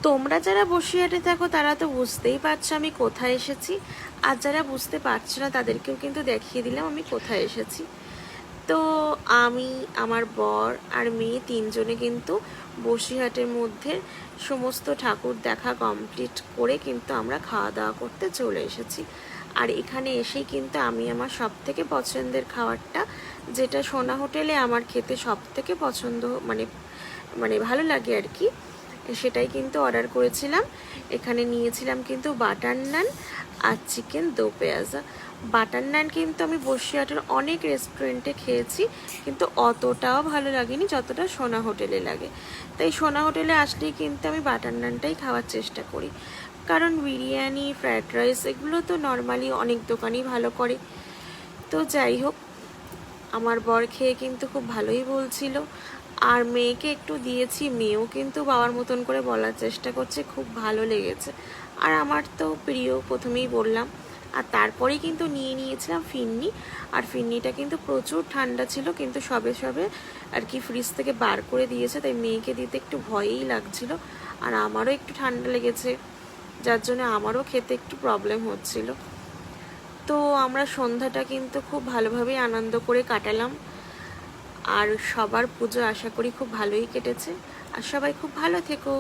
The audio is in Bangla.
তোমরা যারা বসিরহাটে থাকো তারা তো বুঝতেই পারছো আমি কোথায় এসেছি, আর যারা বুঝতে পারছো না তাদেরকেও কিন্তু দেখিয়ে দিলাম আমি কোথায় এসেছি। তো আমি, আমার বর আর মেয়ে তিনজনে কিন্তু বসিরহাটের মধ্যে সমস্ত ঠাকুর দেখা কমপ্লিট করে কিন্তু আমরা খাওয়া দাওয়া করতে চলে এসেছি। আর এখানে এসেই কিন্তু আমি আমার সব থেকে পছন্দের খাবারটা, যেটা সোনা হোটেলে আমার খেতে সব থেকে পছন্দ, মানে মানে ভালো লাগে আর কি, সেটাই কিন্তু অর্ডার করেছিলাম। এখানে নিয়েছিলাম কিন্তু বাটার নান আর চিকেন দো পেঁয়াজা। বাটার নান কিন্তু আমি বসিরহাটের অনেক রেস্টুরেন্টে খেয়েছি, কিন্তু অতটাও ভালো লাগেনি যতটা সোনা হোটেলে লাগে। তাই সোনা হোটেলে আসলেই কিন্তু আমি বাটার নানটাই খাওয়ার চেষ্টা করি, কারণ বিরিয়ানি, ফ্রায়েড রাইস এগুলো তো নর্মালি অনেক দোকানই ভালো করে। তো যাই হোক, আমার বর খেয়ে কিন্তু খুব ভালোই বলছিল, আর মেয়েকে একটু দিয়েছি, মেয়েও কিন্তু বাবার মতন করে বলার চেষ্টা করছে খুব ভালো লেগেছে। আর আমার তো প্রিয়, প্রথমেই বললাম। আর তারপরেই কিন্তু নিয়ে নিয়েছিলাম ফিরনি, আর ফিরনিটা কিন্তু প্রচুর ঠান্ডা ছিল, কিন্তু সবে সবে আর কি ফ্রিজ থেকে বার করে দিয়েছে, তাই মেয়েকে দিতে একটু ভয়ই লাগছিল। আর আমারও একটু ঠান্ডা লেগেছে, যার জন্য আমারও খেতে একটু প্রবলেম হচ্ছিল। তো আমরা সন্ধ্যাটা কিন্তু খুব ভালোভাবেই আনন্দ করে কাটালাম। আর সবার পুজো আশা করি খুব ভালোই কেটেছে। আর সবাই খুব ভালো থেকো।